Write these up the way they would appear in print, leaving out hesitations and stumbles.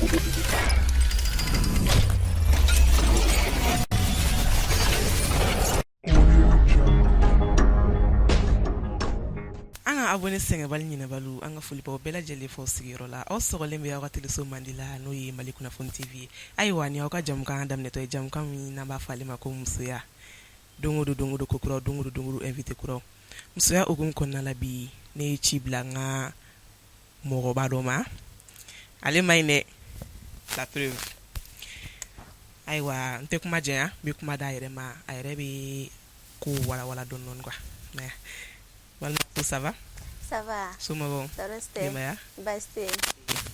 An ka abonné sɛŋɛbali ɲinɛbaliw an ka foli b'aw bɛɛ lajɛlen fɔ sigiyɔrɔ la aw sɔgɔlen bɛ aw ka teleso mandi la n'o ye Mali kunnafoni TV ye ayiwa ni aw ka jamukan daminɛtɔ ye jamukan min n'an b'a fɔ ale ma ko musoya don o don ko kuraw don o don invité kuraw musoya hukumu kɔnɔna la bi ne ye ci bila n ka mɔgɔba dɔ ma ale ma ɲi dɛ la preuve ayiwa n tɛ kuma jɛnya n bɛ kuma d'a yɛrɛ ma a yɛrɛ bɛ ko walawala dɔɔni quoi mais Balimamuso ça va? Ça va. Somɔgɔw? Tɔɔrɔ tɛ. Denbaya? Baasi tɛ yen.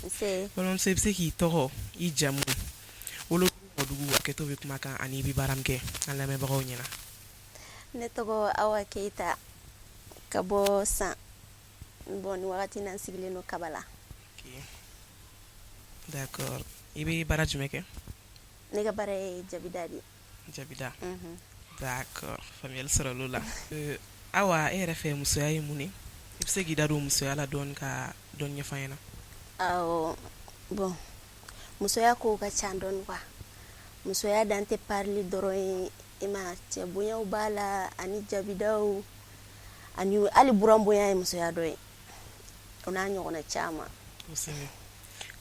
Nse. Balimamuso i bɛ se k'i tɔgɔ i jamu wolo mɔdugu a kɛtɔ bɛ kuma kan ani i bɛ baara min kɛ an lamɛnbagaw ɲɛna. Ne tɔgɔ Awa Keyita ka bɔ San. Bon ni wagati na n sigilen don Kabala. Ok. D'accord. I bɛ baara jumɛn kɛ? Ne ka baara ye jabida de ye. Jabida. Mhm. D'accord. Faamuyali sɔrɔ l'o la. Awa e yɛrɛ fɛ musoya ye mun ye? I bɛ se k'i da don musoya la dɔɔni ka dɔɔni ɲɛfɔ an ɲɛna? Awɔ. Bon. Musoya kow ka ca dɔɔni quoi. Musoya dan tɛ parili dɔrɔn ye i ma cɛ bonyaw b'a la ani jabidaw ani hali buran bonya ye musoya dɔ ye. O n'a ɲɔgɔnna caman. Kosɛbɛ.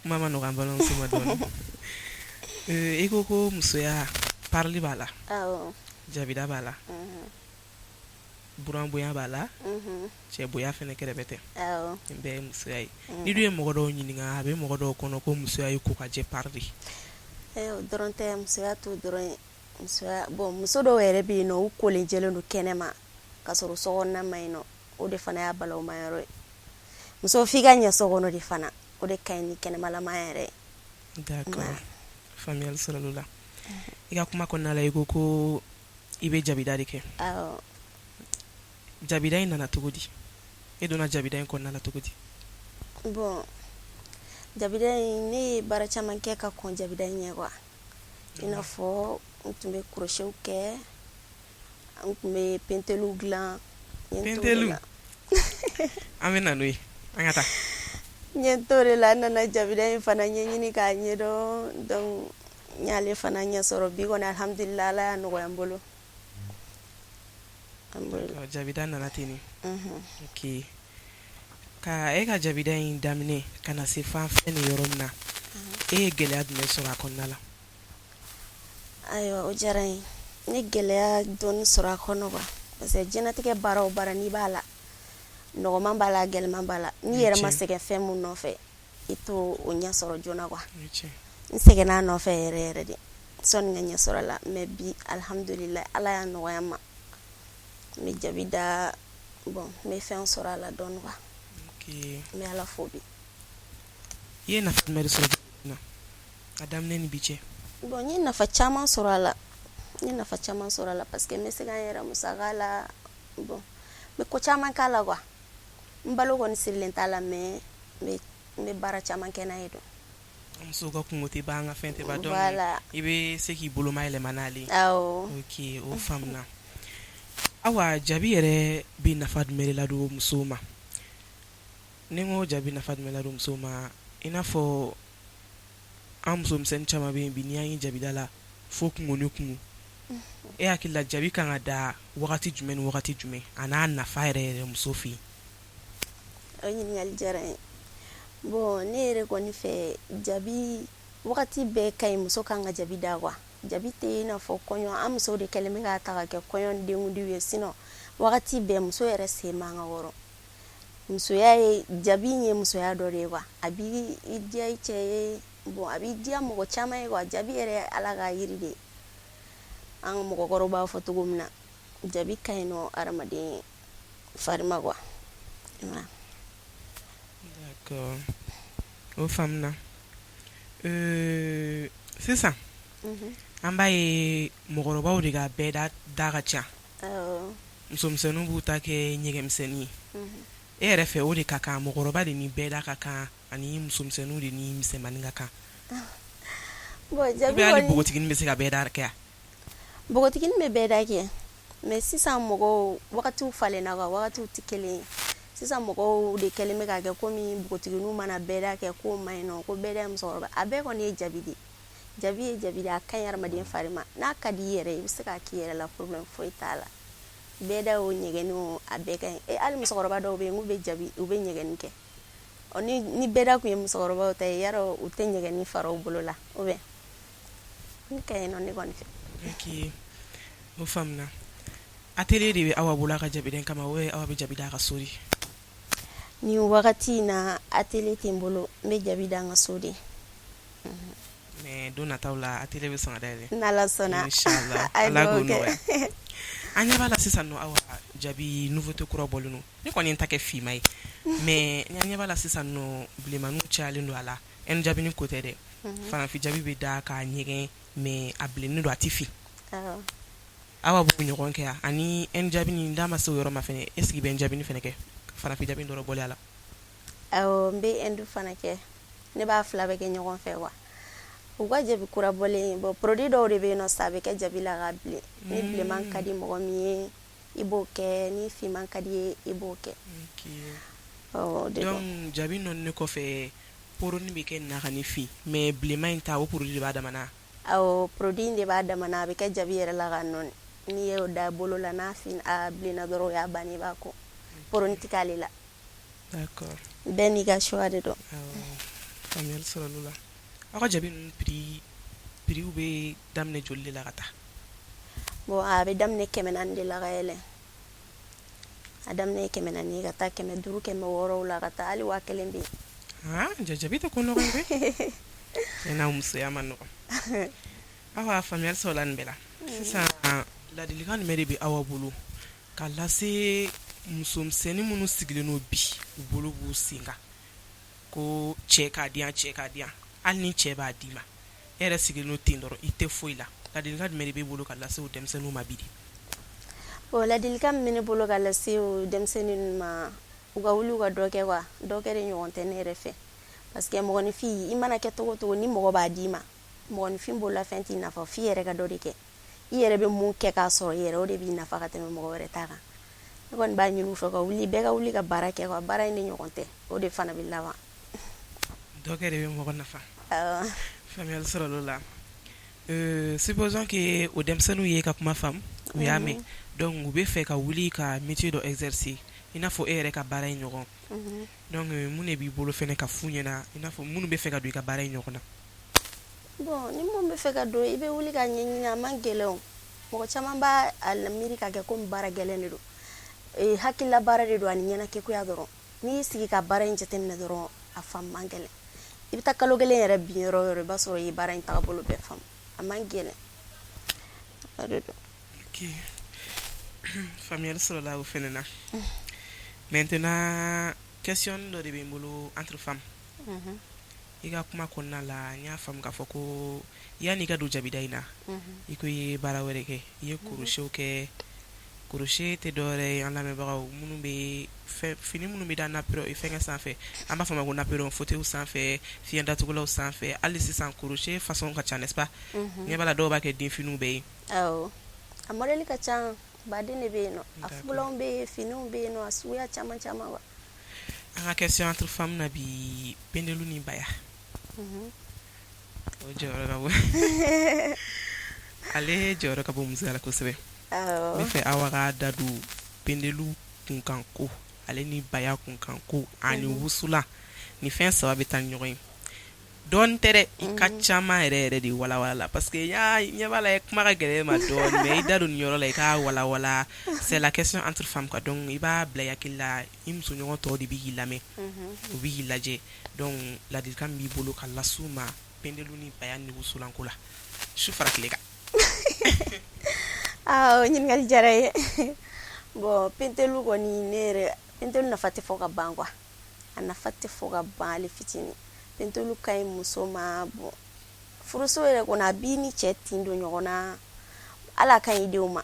Kuma ma nɔgɔ an balimamuso ma dɔɔni. I ko ko musoya parili b'a la. Awɔ. Jabida b'a la. Buran bonya b'a la. Cɛ bonya fɛnɛ kɛrɛfɛ tɛ. Awɔ. Nin bɛɛ ye musoya ye. Ni dun ye mɔgɔ dɔw ɲininka a bɛ mɔgɔ dɔw kɔnɔ ko musoya ye ko ka jɛ parili. O dɔrɔn tɛ musoya t'o dɔrɔn ye. Musoya bon muso dɔw yɛrɛ bɛ yen nɔ u kolen jɛlen don kɛnɛma ka sɔrɔ sokɔnɔna ma ɲi nɔ o de fana y'a balawu ma yɔrɔ ye. Muso f'i ka ɲɛ sokɔnɔ de fana o de ka ɲi ni kɛnɛmalama yɛrɛ ye. D'accord. Faamuyali sɔrɔ l'o la. I ka kuma kɔnɔna la i ko i bɛ jabida de kɛ. Awɔ. Jabida in nana cogo di? E donna jabida in kɔnɔna la cogo di? Bon jabida in ne ye baara caman kɛ ka kɔn jabida in ɲɛ quoi. I n'a fɔ n tun bɛ crochet kɛ n tun bɛ penteliw dilan. Penteliw? An bɛ na n'o ye an ka taa. N ye n t'o de la n nana jabida in fana ɲɛɲini k'a ɲɛdɔn donc n y'ale fana ɲɛ sɔrɔ bi kɔni alhamdulillah Ala y'a nɔgɔya n bolo. Jabida nana ten de. Ok. Ka e ka jabida in daminɛ ka na se fan fɛn ni yɔrɔ min na e ye gɛlɛya jumɛn sɔrɔ a kɔnɔna la? Ayiwa o diyara n ye. N ye gɛlɛya dɔɔni sɔrɔ a kɔnɔ quoi parce que diɲɛlatigɛ baara o baara n'i b'a la nɔgɔman b'a la gɛlɛman b'a la n'i yɛrɛ ma sɛgɛn fɛn mun nɔfɛ i t'o ɲɛ sɔrɔ joona quoi. N sɛgɛnna a nɔfɛ yɛrɛ yɛrɛ de sɔnni n ka ɲɛ sɔrɔ a la mais bi alhamdulillah Ala y'a nɔgɔya n ma. N bɛ jabida bon n bɛ fɛn sɔrɔ a la dɔɔni quoi. Ok. N bɛ Ala fo bi. I ye nafa jumɛn de sɔrɔ jabida in na a daminɛ ni bi cɛ? Bon n ye nafa caman sɔrɔ a la. N ye nafa caman sɔrɔ a la parce que n bɛ se ka n yɛrɛ musaka la bon n bɛ ko caman k'a la quoi. N balo kɔni sirilen t'a la mais n bɛ baara caman kɛ n'a ye don. Muso ka kungo tɛ ban an ka fɛn tɛ ban donc Voilà. i bɛ se k'i bolo mayɛlɛma n'ale ye. Awɔ. Ok o faamuna. Awa jabi yɛrɛ bɛ nafa jumɛn de ladon musow ma? Ni n ko jabi nafa jumɛn ladon musow ma i n'a fɔ an musomisɛnnin caman bɛ yen bi n'i y'an ye jabida la fo kungo ni kungo. E hakili la jabi kan ka da wagati jumɛn ni wagati jumɛn a n'a nafa yɛrɛ yɛrɛ muso fɛ yen? O ɲininkali diyara n ye. Bon ne yɛrɛ kɔni fɛ jabi wagati bɛɛ ka ɲi muso kan ka jabi da quoi. Jabi tɛ i n'a fɔ kɔɲɔ an musow de kɛlen bɛ k'a ta ka kɛ kɔɲɔ denkundiw ye sinon wagati bɛɛ muso yɛrɛ sen man ka wɔrɔ. Musoya ye jabi in ye musoya dɔ de ye quoi. A b'i diya i cɛ ye bon a b'i diya mɔgɔ caman ye quoi. Jabi yɛrɛ ye Ala ka yiri de ye. An ka mɔgɔkɔrɔbaw b'a fɔ cogo min na jabi ka ɲi nɔ adamaden fari ma quoi. D'accord. O faamuna. Sisan an b'a ye mɔgɔkɔrɔbaw de ka bɛɛ da ka ca. Musomisɛnninw b'u ta kɛ ɲɛgɛmisɛnnin ye. E yɛrɛ fɛ o de ka kan mɔgɔkɔrɔba de ni bɛɛ da ka kan ani musomisɛnninw de ni misɛnmanin ka kan? Bon jabi hali npogotiginin bɛ se ka bɛɛ da kɛ? Npogotiginin bɛ bɛɛ da kɛ mais sisan mɔgɔw wagatiw falenna quoi wagatiw tɛ kelen ye. sisan mɔgɔw de kɛlen bɛ ka kɛ komi npogotigininw mana bɛɛda kɛ ko ma ɲi nɔ ko bɛɛda ye musokɔrɔba a bɛɛ kɔni ye jabi de jabi ye jabi de a ka ɲi hadamaden fari ma n'a ka di i yɛrɛ i bɛ se k'a k'i yɛrɛ la problème foyi t'a la bɛɛda o ɲɛgɛnni o a bɛɛ ka ɲi hali musokɔrɔba dɔw bɛ yen k'u bɛ jabi u bɛ ɲɛgɛnni kɛ ni bɛɛda tun ye musokɔrɔbaw ta ye yarɔ u tɛ ɲɛgɛnni fara u bolo la ou bien n ka ɲi nɔ ne kɔni fɛ. Ok, o faamuna. Atelier de bɛ awa bolo a ka jabiden kama ou awa bɛ jabi da a ka so de? Ni wagati in na atelier tɛ n bolo n bɛ jabi da n ka so de. Mais don nataw la atelier bɛ sɔn ka dayɛlɛ. N'Ala sɔnna. Inchallah Ala k'o nɔgɔya. An ɲɛ b'a la sisan nɔ awa jabi nouveauté kura bɔlen don ne kɔni ye n ta kɛ finma ye mais an ɲɛ b'a la sisan nɔ bilenmaninw cayalen don a la ɛn jabini ko tɛ dɛ farafin jabi bɛ da k'a ɲɛgɛn mais a bilennen don a tɛ fin awa b'o ɲɔgɔn kɛ yan ani ɛn jabini da ma se o yɔrɔ ma fɛnɛ est ce que i bɛ ɛn jabini fɛnɛ kɛ farafin jabini dɔrɔn bɔlen a la? Awɔ n bɛ ɛndu fana kɛ ne b'a fila bɛ kɛ ɲɔgɔn fɛ wa u ka jabi kura bɔlen bon produit dɔw de bɛ yen nɔ sa a bɛ kɛ jabi la ka bilen ni bilenman ka di mɔgɔ min ye i b'o kɛ ni finman ka di ye i b'o kɛ. Donc jabi nɔnni kɔfɛ poroni bɛ kɛ na ka ni fin mais bilenman in ta o produit de b'a damana? Awɔ produit in de b'a damana a bɛ kɛ jabi yɛrɛ la ka nɔni n'i y'o da bolo la n'a bilenna dɔrɔn o y'a bannen i b'a ko poroni tɛ k'ale la. D'accord. Bɛɛ n'i ka choix de don. Faamuyali sɔrɔ l'o la. Aw ka jabi ninnu prix bɛ daminɛ joli de la ka taa? Bon a bɛ daminɛ 400 de la ka yɛlɛn a daminɛ 400 ka taa 500 560 la ka taa hali 1000 bɛ yen. Jabi tɛ ko nɔgɔ ye koyi n'a musoya ma nɔgɔ. Awa faamuyali sɔrɔ la nin bɛɛ la sisan ladilikan jumɛn de bɛ aw bolo ka lase musomisɛnnin minnu sigilen don bi u bolo b'u sen kan ko cɛ k'a di yan cɛ k'a di yan hali ni cɛ b'a d'i ma e yɛrɛ sigilen don ten dɔrɔn i tɛ foyi la ladilikan jumɛn de b'e bolo ka lase o denmisɛnninw ma bi de? Bon ladilikan min bɛ ne bolo ka lase o denmisɛnnin ma u ka wuli u ka dɔ kɛ quoi dɔ kɛ de ɲɔgɔn tɛ ne yɛrɛ fɛ parce que mɔgɔninfin i mana kɛ cogo o cogo ni mɔgɔ b'a d'i ma mɔgɔninfin bolola fɛn t'i nafa f'i yɛrɛ ka dɔ de kɛ i yɛrɛ bɛ mun kɛ k'a sɔrɔ i yɛrɛ o de b'i nafa ka tɛmɛ mɔgɔ wɛrɛ ta kan ne kɔni b'a ɲini u fɛ ka wuli bɛɛ ka wuli ka baara kɛ quoi baara in de ɲɔgɔn tɛ o de fana bɛ laban. Dɔ kɛ de bɛ mɔgɔ nafa. Faamuyali sɔrɔ l'o la. Supposons que o denmisɛnninw ye ka kuma faamu u y'a mɛn donc u bɛ fɛ ka wuli ka métier dɔ exercer i n'a fɔ e yɛrɛ ka baara in ɲɔgɔn donc mun de b'i bolo fɛnɛ ka f'u ɲɛna i n'a fɔ minnu bɛ fɛ ka don i ka baara in ɲɔgɔn na? Bon ni mun bɛ fɛ ka don i bɛ wuli ka ɲɛɲini a man gɛlɛn o mɔgɔ caman b'a miiri ka kɛ komi baara gɛlɛn de don hakilila baara de don ani ɲɛnakɛkoya dɔrɔn n'i y'i sigi ka baara in jateminɛ dɔrɔn a faamu man gɛlɛn i bɛ taa kalo 1 yɛrɛ bin yɔrɔ o yɔrɔ i b'a sɔrɔ i ye baara in tagabolo bɛɛ faamu a man gɛlɛn o de don. Ok faamuyali sɔrɔ la o fɛnɛ na maintenant question dɔ de bɛ n bolo entre femmes i ka kuma kɔnɔna la n y'a faamu k'a fɔ ko yanni i ka don jabida in na i ko i ye baara wɛrɛ kɛ i ye crochet kɛ crochet tɛ dɔwɛrɛ ye an lamɛnbagaw minnu bɛ fini minnu bɛ da fɛnkɛ sanfɛ an b'a fɔ ma ko naperon fauteuil sanfɛ fiɲɛ datugulaw sanfɛ hali sisan crochet façon ka ca n'est-ce pas ɲɛ b'a la dɔw b'a kɛ denfiniw bɛ ye. Awɔ a modèle ka ca baden de bɛ yen nɔ a fugulanw bɛ yen finiw bɛ yen nɔ a suguya caman caman wa. An ka question entre femmes na bi pendelu ni baya o jɔyɔrɔ ka bon ale jɔyɔrɔ ka bon musoya la kosɛbɛ. N bɛ fɛ aw ka da don pendelu kunkan ko ale ni baya kunkan ko ani wusula ni fɛn saba bɛ taa ni ɲɔgɔn ye dɔɔni tɛ dɛ i ka caman yɛrɛ yɛrɛ de walawala la parce que ɲɛ b'a la kuma ka gɛlɛn ma dɔɔni mais i da don nin yɔrɔ la i ka walawala c'est la question entre femmes quoi donc i b'a bila i hakili la i musoɲɔgɔn tɔw de bɛ k'i lamɛn u bɛ k'i lajɛ donc ladilikan min b'i bolo ka las'u ma pendelu ni baya ni wusulanko la su fara tile kan. O ɲininkali diyara n ye bon pentelu kɔni ne yɛrɛ pentelu nafa tɛ fɔ ka ban quoi a nafa tɛ fɔ ka ban ale fitinin pentelu ka ɲi muso ma bon furuso yɛrɛ kɔni a b'i ni cɛ tin don ɲɔgɔn na ala ka ɲi denw ma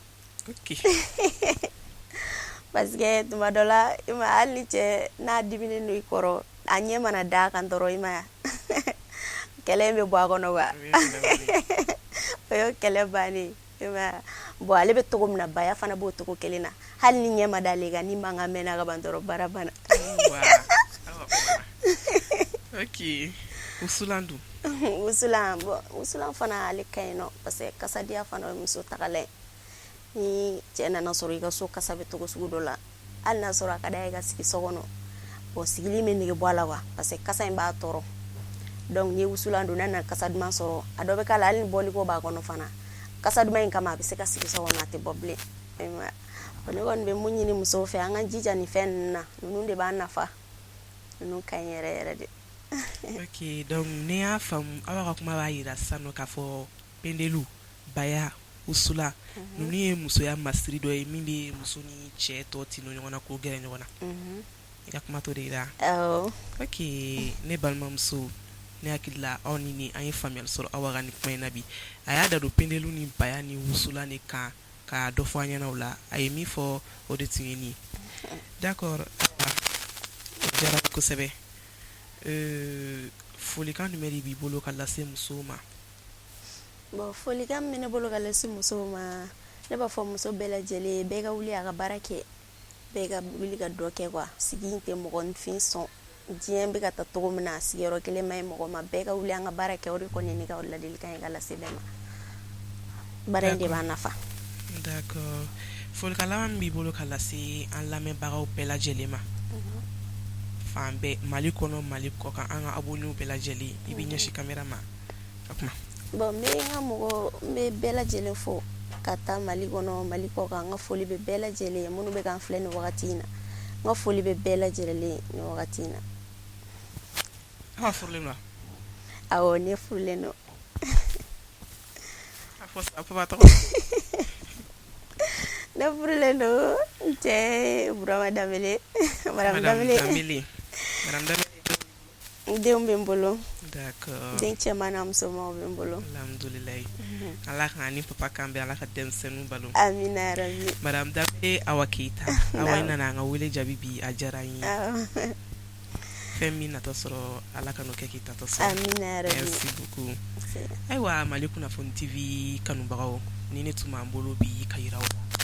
parce que tuma dɔ la i ma hali ni cɛ n'a diminen don i kɔrɔ a ɲɛ mana da kan dɔrɔn i ma kɛlɛ bɛ bɔ a kɔnɔ wa o ye kɛlɛ bannen bon ale bɛ togo min na baya fana b'o togo kelen na hali ni ɲɛ ma d'ale kan ni mankan mɛnna ka ban dɔrɔn baara banna. Ok. Wusulan dun? Wusulan fana ale ka ɲi nɔ parce que kasadiya fana ye muso tagalan ye. Ni cɛ nana sɔrɔ i ka so kasa bɛ togo sugu dɔ la hali n'a sɔrɔ a ka d'a ye ka sigi so kɔnɔ bon sigili bɛ nege bɔ a la wa parce que kasa in b'a tɔɔrɔ donc ni wusulan don n'a nana kasa duman sɔrɔ a dɔ bɛ k'a la hali ni bɔliko b'a kɔnɔ fana kasa duman in kama a bɛ se ka sigi so kɔnɔ a tɛ bɔ bilen. Ne kɔni bɛ mun ɲini musow fɛ an ka jija nin fɛn ninnu na ninnu de b'an nafa ninnu ka ɲi yɛrɛ yɛrɛ de. Ok, donc ne y'a faamu aw ka kuma b'a yira sisan nɔ k'a fɔ pendelu baya usula ninnu ye musoya masiri dɔ ye min bɛ muso ni cɛ tɔ tinu ɲɔgɔn na k'o gɛrɛ ɲɔgɔn na i ka kuma to de yira. Ok, ne balimamuso ne hakili la aw ni ni an ye faamuyali sɔrɔ aw ka nin kuma in na bi a y'a da don pendelu ni baya ni wusula ni kan ka dɔ fɔ an ɲɛna o la a ye min fɔ o de tun ye nin ye. D'accord, o diyara kosɛbɛ. Folikan jumɛn de b'i bolo ka lase musow ma? Bon folikan min bɛ ne bolo ka lase musow ma ne b'a fɔ muso bɛɛ lajɛlen bɛɛ ka wuli a ka baara kɛ bɛɛ ka wuli ka dɔ kɛ quoi sigi in tɛ mɔgɔninfin sɔn diɲɛ bɛ ka taa cogo min na sigiyɔrɔ kelen ma ɲi mɔgɔ ma bɛɛ ka wuli an ka baara kɛ o de kɔni ye ne ka ladilikan ye ka lase bɛɛ ma baara in de b'a nafa. D'accord, folikan laban min b'i bolo ka lase an lamɛnbagaw bɛɛ lajɛlen ma fan bɛɛ Mali kɔnɔ Mali kɔ kan an ka abonnés bɛɛ lajɛlen i bɛ ɲɛsin caméra ma ka kuma. Bon n bɛ bɛɛ lajɛlen fo ka taa Mali kɔnɔ Mali kɔ kan n ka foli bɛ bɛɛ lajɛlen ye minnu bɛ k'an filɛ nin wagati in na n ka foli bɛ bɛɛ lajɛlen ye nin wagati in na. Aw furulen don? Awɔ ne furulen don. A fɔ b'a tɔgɔ? Ne furulen don n cɛ Burama Danbele. Madame Danbele. Denw bɛ n bolo. D'accord. Den cɛman n'a musomanw bɛ n bolo. Alhamdulilayi. Ala ka ani papa kan bɛn Ala ka denmisɛnninw balo. Amina yarabi. Madame Danbele Awa Keita. Awa i nana an ka wele jaabi bi a diyara n ye. Fɛn min natɔ sɔrɔ Ala ka n'o kɛ k'i tatɔ sɔrɔ. Amina yarabi. Merci beaucoup. Ayiwa Mali kunnafoni TV kanubagaw ni ne tun b'an bolo bi ka yiraw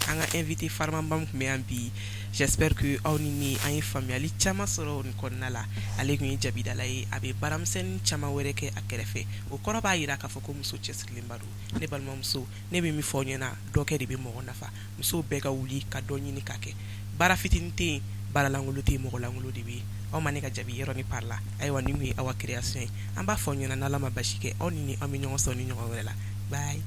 an ka invité farimanba min tun bɛ yan bi j'espère que aw ni ni an ye faamuyali caman sɔrɔ nin kɔnɔna la ale tun ye jabidala ye a bɛ baaramisɛnnin caman wɛrɛ kɛ a kɛrɛfɛ o kɔrɔ b'a jira k'a fɔ ko muso cɛsirilenba don ne balimamuso ne bɛ min fɔ aw ɲɛna dɔ kɛ de bɛ mɔgɔ nafa musow bɛɛ ka wuli ka dɔ ɲini k'a kɛ baara fitinin tɛ yen baara lankolon tɛ yen mɔgɔ lankolon de bɛ yen aw ma ne ka jaabi yɔrɔ ni pari la ayiwa nin tun ye aw ka création ye an b'a fɔ aw ɲɛna n'Ala ma basi kɛ aw ni an bɛ ɲɔgɔn sɔrɔ ni ɲɔgɔn wɛrɛ la bye.